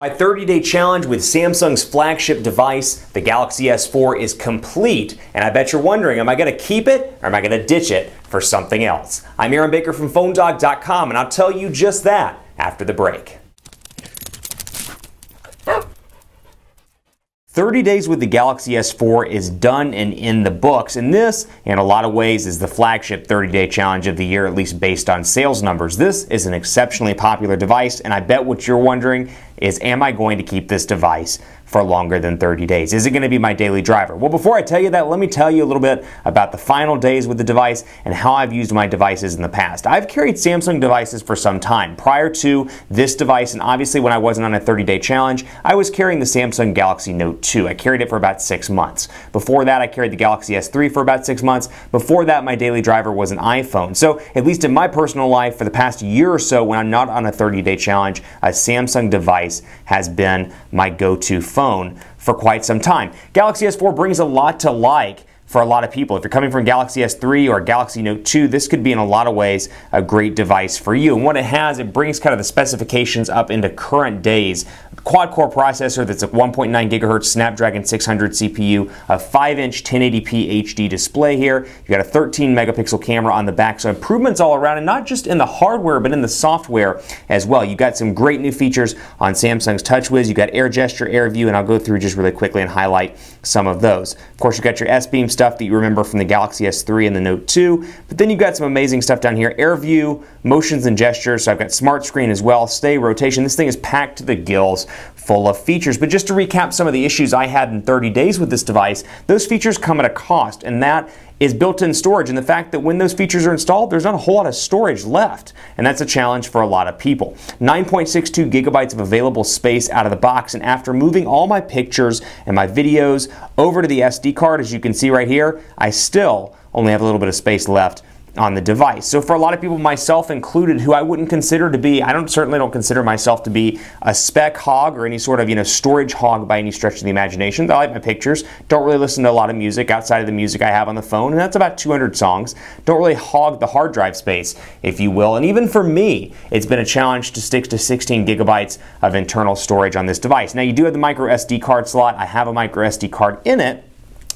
My 30-day challenge with Samsung's flagship device, the Galaxy S4, is complete, and I bet you're wondering, am I going to keep it or am I going to ditch it for something else? I'm Aaron Baker from PhoneDog.com, and I'll tell you just that after the break. 30 days with the Galaxy S4 is done and in the books, and this, in a lot of ways, is the flagship 30-day challenge of the year, at least based on sales numbers. This is an exceptionally popular device, and I bet what you're wondering is, am I going to keep this device for longer than 30 days? Is it going to be my daily driver? Well, before I tell you that, let me tell you a little bit about the final days with the device and how I've used my devices in the past. I've carried Samsung devices for some time. Prior to this device, and obviously when I wasn't on a 30-day challenge, I was carrying the Samsung Galaxy Note 2. I carried it for about 6 months. Before that, I carried the Galaxy S3 for about 6 months. Before that, my daily driver was an iPhone. So, at least in my personal life, for the past year or so, when I'm not on a 30-day challenge, a Samsung device has been my go-to phone for quite some time. Galaxy S4 brings a lot to like for a lot of people. If you're coming from Galaxy S3 or Galaxy Note 2, this could be in a lot of ways a great device for you. And what it has, it brings kind of the specifications up into current days. Quad-core processor that's a 1.9 gigahertz Snapdragon 600 CPU, a 5-inch 1080p HD display here. You got a 13 megapixel camera on the back, so improvements all around, and not just in the hardware, but in the software as well. You got some great new features on Samsung's TouchWiz. You got Air Gesture, Air View, and I'll go through just really quickly and highlight some of those. Of course, you got your S-Beam stuff that you remember from the Galaxy S3 and the Note 2, but then you've got some amazing stuff down here. Air View, motions and gestures, so I've got smart screen as well, stay, rotation. This thing is packed to the gills full of features. But just to recap some of the issues I had in 30 days with this device, those features come at a cost, and that is built-in storage, and the fact that when those features are installed, there's not a whole lot of storage left, and that's a challenge for a lot of people. 9.62 gigabytes of available space out of the box, and after moving all my pictures and my videos over to the SD card, as you can see right here, I still only have a little bit of space left on the device. So for a lot of people, myself included, who I wouldn't consider to be, certainly don't consider myself to be a spec hog or any sort of, storage hog by any stretch of the imagination. I like my pictures, don't really listen to a lot of music outside of the music I have on the phone, and that's about 200 songs. Don't really hog the hard drive space, if you will. And even for me, it's been a challenge to stick to 16 gigabytes of internal storage on this device. Now, you do have the micro SD card slot. I have a micro SD card in it.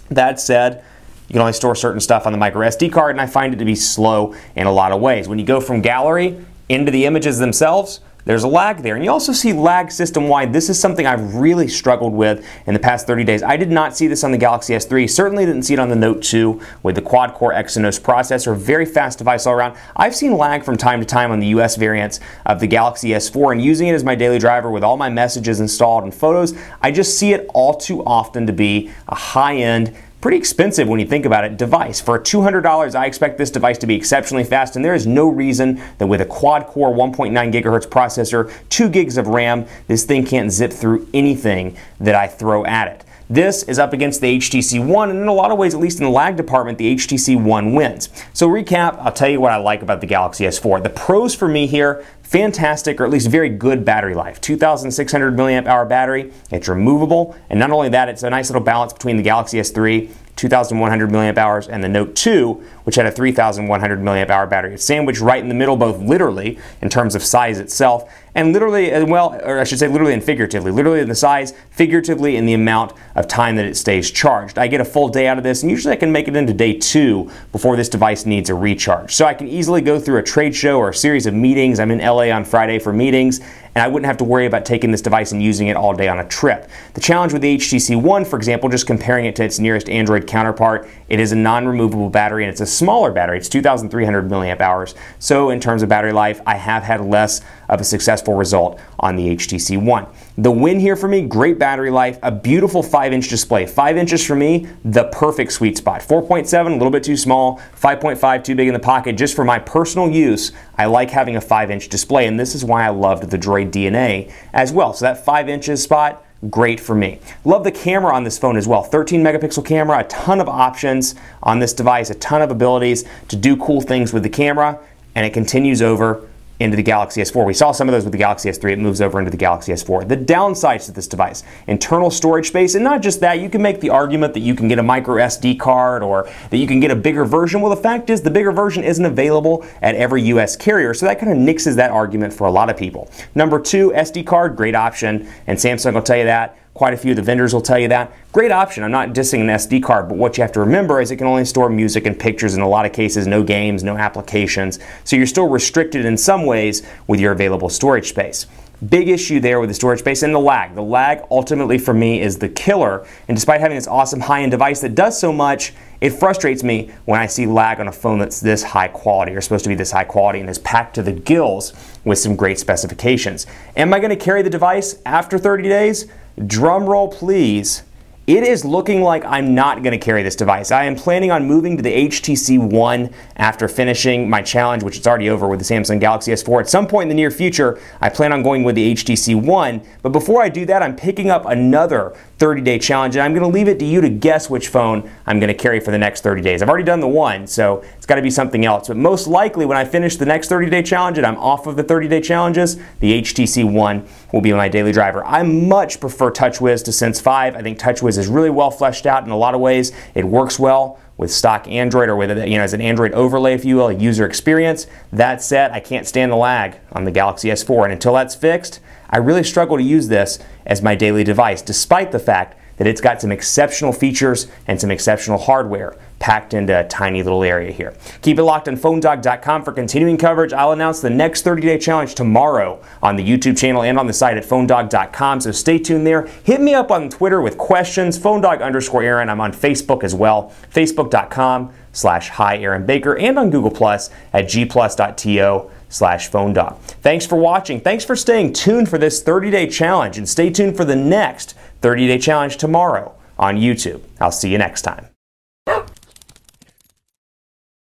That said, you can only store certain stuff on the micro SD card, and I find it to be slow in a lot of ways. When you go from gallery into the images themselves, there's a lag there. And you also see lag system-wide. This is something I've really struggled with in the past 30 days. I did not see this on the Galaxy S3. Certainly didn't see it on the Note 2 with the quad-core Exynos processor. Very fast device all around. I've seen lag from time to time on the US variants of the Galaxy S4, and using it as my daily driver with all my messages installed and photos, I just see it all too often to be a high-end, pretty expensive when you think about it, device. For $200, I expect this device to be exceptionally fast, and there is no reason that with a quad-core 1.9 gigahertz processor, 2 gigs of RAM, this thing can't zip through anything that I throw at it. This is up against the HTC One, and in a lot of ways, at least in the lag department, the HTC One wins. So recap, I'll tell you what I like about the Galaxy S4. The pros for me here: fantastic, or at least very good battery life. 2,600 milliamp hour battery. It's removable, and not only that, it's a nice little balance between the Galaxy S3, 2,100 milliamp hours, and the Note 2, which had a 3,100 milliamp hour battery. It's sandwiched right in the middle, both literally in terms of size itself, and literally, or I should say literally and figuratively. Literally in the size, figuratively in the amount of time that it stays charged. I get a full day out of this, and usually I can make it into day 2 before this device needs a recharge. So I can easily go through a trade show or a series of meetings. I'm in LA on Friday for meetings, and I wouldn't have to worry about taking this device and using it all day on a trip. The challenge with the HTC One, for example, just comparing it to its nearest Android counterpart, it is a non-removable battery, and it's a smaller battery. It's 2,300 milliamp hours. So in terms of battery life, I have had less of a successful result on the HTC One. The win here for me: great battery life, a beautiful 5-inch display. 5 inches for me, the perfect sweet spot. 4.7, a little bit too small. 5.5, too big in the pocket. Just for my personal use, I like having a 5-inch display, and this is why I loved the Droid DNA as well. So that 5 inches spot, great for me. Love the camera on this phone as well. 13 megapixel camera, a ton of options on this device, a ton of abilities to do cool things with the camera, and it continues over into the Galaxy S4. We saw some of those with the Galaxy S3. It moves over into the Galaxy S4. The downsides to this device: internal storage space, and not just that, you can make the argument that you can get a micro SD card or that you can get a bigger version. Well, the fact is the bigger version isn't available at every US carrier, so that kind of nixes that argument for a lot of people. Number two, SD card, great option, and Samsung will tell you that. Quite a few of the vendors will tell you that. Great option. I'm not dissing an SD card, but what you have to remember is it can only store music and pictures, in a lot of cases, no games, no applications. So you're still restricted in some ways with your available storage space. Big issue there with the storage space and the lag. The lag ultimately for me is the killer, and despite having this awesome high-end device that does so much, it frustrates me when I see lag on a phone that's this high quality, or supposed to be this high quality, and is packed to the gills with some great specifications. Am I going to carry the device after 30 days? Drum roll, please. It is looking like I'm not going to carry this device. I am planning on moving to the HTC One after finishing my challenge, which is already over with the Samsung Galaxy S4. At some point in the near future, I plan on going with the HTC One, but before I do that, I'm picking up another 30-day challenge, and I'm going to leave it to you to guess which phone I'm going to carry for the next 30 days. I've already done the one, so it's got to be something else. But most likely, when I finish the next 30-day challenge and I'm off of the 30-day challenges, the HTC One will be my daily driver. I much prefer TouchWiz to Sense 5. I think TouchWiz is really well fleshed out in a lot of ways. It works well with stock Android, or with it, as an Android overlay, if you will, a user experience. That said, I can't stand the lag on the Galaxy S4, and until that's fixed, I really struggle to use this as my daily device, despite the fact that it's got some exceptional features and some exceptional hardware packed into a tiny little area here. Keep it locked on PhoneDog.com for continuing coverage. I'll announce the next 30-day challenge tomorrow on the YouTube channel and on the site at PhoneDog.com, so stay tuned there. Hit me up on Twitter with questions, PhoneDog_Aaron. I'm on Facebook as well, Facebook.com/HiAaronBaker, and on Google Plus at gplus.to/PhoneDog. Thanks for watching. Thanks for staying tuned for this 30-day challenge, and stay tuned for the next 30-day challenge tomorrow on YouTube. I'll see you next time.